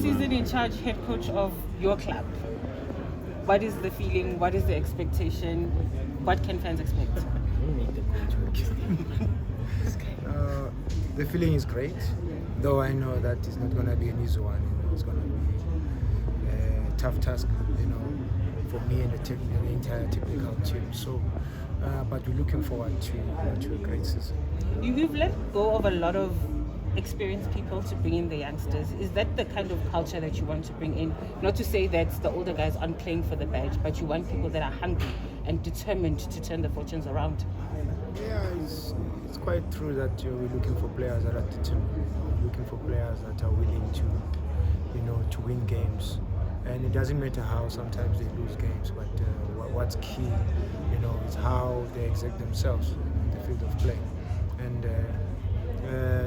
season in charge head coach of your club, what is the feeling? What is the expectation? What can fans expect? The feeling is great, though I know that it's not going to be an easy one. It's going to be a tough task, for me and the entire technical team. So, but we're looking forward to a great season. You've let go of a lot of experienced people to bring in the youngsters. Is that the kind of culture that you want to bring in? Not to say that the older guys aren't playing for the badge, but you want people that are hungry and determined to turn the fortunes around. Yeah, it's quite true that we're looking for players that are determined, looking for players that are willing to win games. And it doesn't matter how sometimes they lose games, but what's key, is how they exert themselves in the field of play. And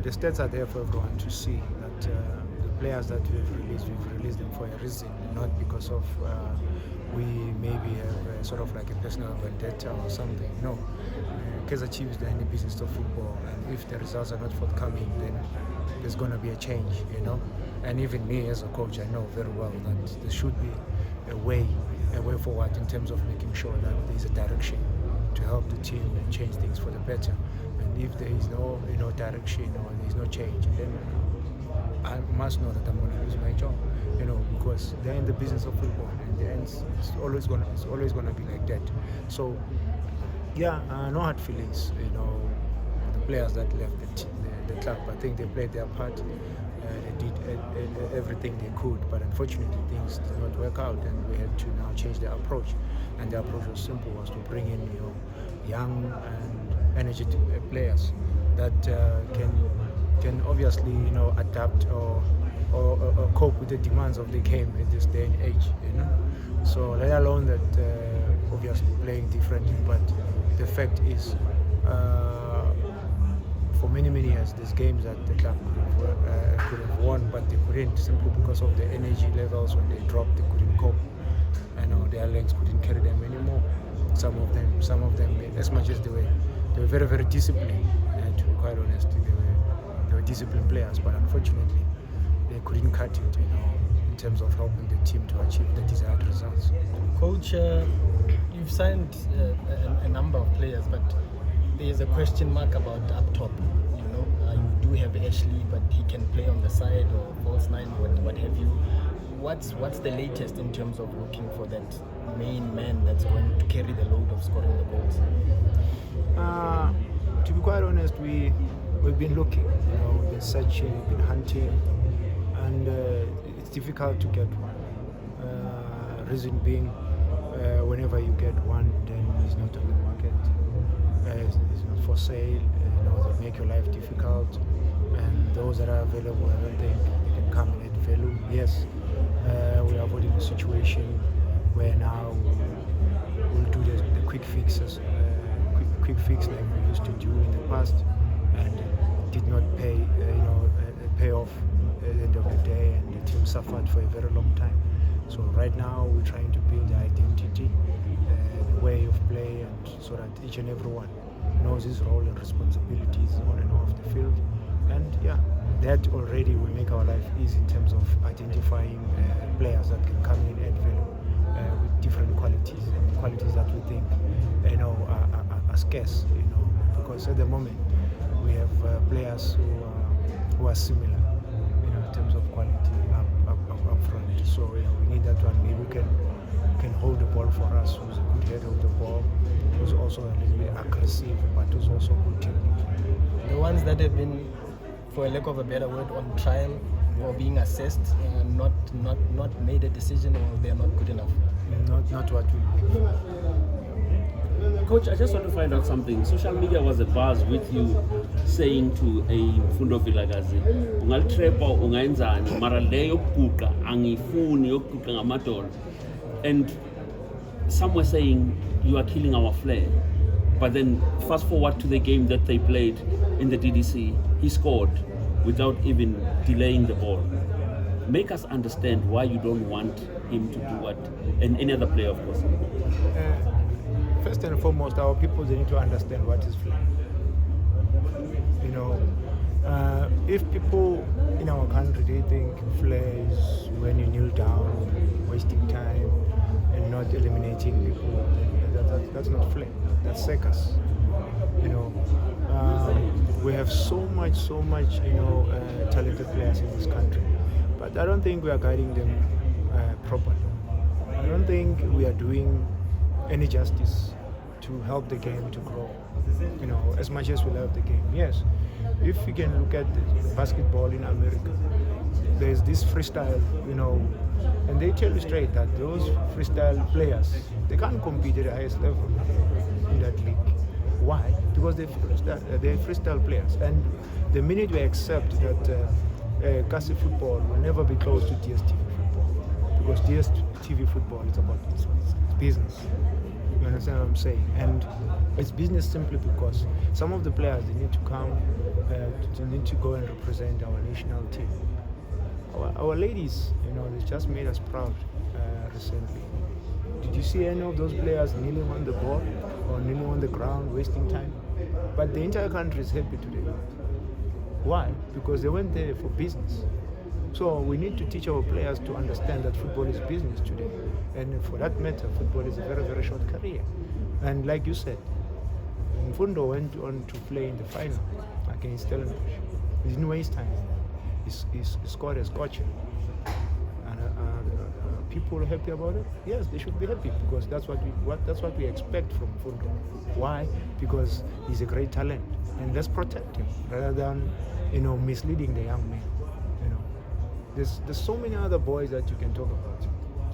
the stats are there for everyone to see that the players that we've released them for a reason, not because of we maybe have sort of like a personal vendetta or something. No, Kaizer Chiefs, they're in the business of football, and if the results are not forthcoming, then there's going to be a change, And even me as a coach, I know very well that there should be a way forward in terms of making sure that there's a direction to help the team and change things for the better. And if there is no direction or there is no change, then I must know that I'm going to lose my job, because they're in the business of football, and it's always going to be like that. So, yeah, no hard feelings, the players that left the club. I think they played their part. They did everything they could, but unfortunately things did not work out, and we had to now change the approach. And the approach was simple: was to bring in young and energetic players that can obviously adapt or cope with the demands of the game at this day and age. So let alone that obviously playing differently, but the fact is. For many years, there's games that the club could have won, but they couldn't, simply because of the energy levels. When they dropped, they couldn't cope. Their legs couldn't carry them anymore. Some of them, as much as they were very, very disciplined. And to be quite honest, they were disciplined players, but unfortunately, they couldn't cut it. In terms of helping the team to achieve the desired results. Coach, you've signed a number of players, but there's a question mark about up top. You do have Ashley, but he can play on the side or false nine, what have you. What's the latest in terms of looking for that main man that's going to carry the load of scoring the goals? To be quite honest, we've been looking, we've been searching, we've been hunting, and it's difficult to get one. Reason being, whenever you get one, then he's not on the market. It's not for sale, they make your life difficult, and those that are available, I don't think they can come and add value. Yes, we are avoiding a situation where now we'll do the quick fixes, quick fix like we used to do in the past, and it did not pay off at the end of the day, and the team suffered for a very long time. So right now we're trying to build the identity, the way of play, and so that each and everyone knows his role and responsibilities on and off the field. And yeah, that already will make our life easy in terms of identifying players that can come in and add value with different qualities that we think are scarce. Because at the moment we have players who are similar, in terms of quality up front. So we need that one. Maybe can hold the ball for us, who's a good header of the ball, who's also a little bit aggressive, but who's also good technique. The ones that have been, for a lack of a better word, on trial or being assessed, not made a decision, or they're not good enough. Not what we. Coach, I just want to find out something. Social media was a buzz with you saying to a Mfundo Vilakazi, ungaltrepa ungayenzani mara le yokuguqa angifuni yokuguqa ngamadolo. And some were saying you are killing our flair. But then fast forward to the game that they played in the DDC, he scored without even delaying the ball. Make us understand why you don't want him to do what, and any other player, of course. First and foremost, our people, they need to understand what is flair. If people in our country, they think flair is when you kneel down, wasting time, and not eliminating people, that's not fair. That's circus. You know, we have so much, talented players in this country, but I don't think we are guiding them properly. I don't think we are doing any justice to help the game to grow. You know, as much as we love the game, yes. If you can look at basketball in America, there's this freestyle, and they tell you straight that those freestyle players, they can't compete at the highest level in that league. Why? Because they're freestyle players. And the minute we accept that Kaizer football will never be close to DSTv football, because DSTv football is about it's business. You understand what I'm saying? And it's business simply because some of the players, they need to come, they need to go and represent our national team. Our ladies, they just made us proud recently. Did you see any of those players kneeling on the ball or kneeling on the ground, wasting time? But the entire country is happy today. Why? Because they went there for business. So we need to teach our players to understand that football is business today. And for that matter, football is a very, very short career. And like you said, Mfundo went on to play in the final against Stellenbosch. He didn't waste time. He scored a scorcher. And people are happy about it? Yes, they should be happy, because that's what we expect from Mfundo. Why? Because he's a great talent, and let's protect him rather than misleading the young men. There's so many other boys that you can talk about.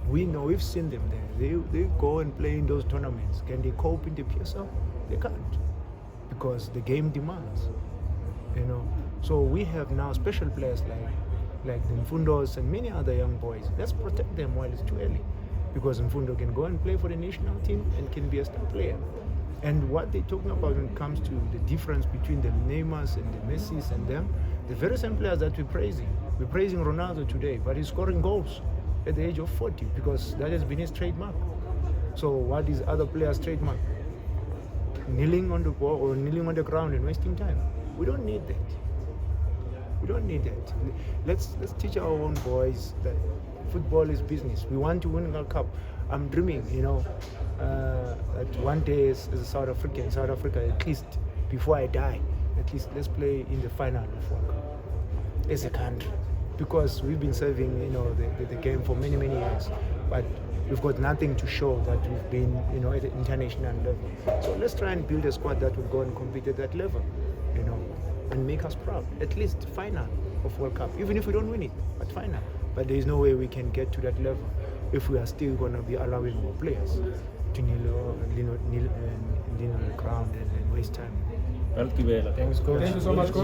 We know, we've seen them there. They go and play in those tournaments. Can they cope in the PSL? They can't, because the game demands. So we have now special players like the Mfundos and many other young boys. Let's protect them while it's too early, because Mfundo can go and play for the national team and can be a star player. And what they're talking about when it comes to the difference between the Neymars and the Messis and them, the very same players that we're praising. We're praising Ronaldo today, but he's scoring goals at the age of 40, because that has been his trademark. So what is other players' trademark? Kneeling on the ball or kneeling on the ground and wasting time. We don't need that. We don't need that. Let's teach our own boys that football is business. We want to win a World Cup. I'm dreaming, that one day as a South African, at least before I die, at least let's play in the final of World Cup as a country, because we've been serving, the game for many, many years, but we've got nothing to show that we've been, at the international level. So let's try and build a squad that will go and compete at that level, and make us proud. At least final of World Cup, even if we don't win it, but final. But there is no way we can get to that level if we are still going to be allowing more players to kneel on the ground and waste time. Thanks, coach. Thank you so much, coach.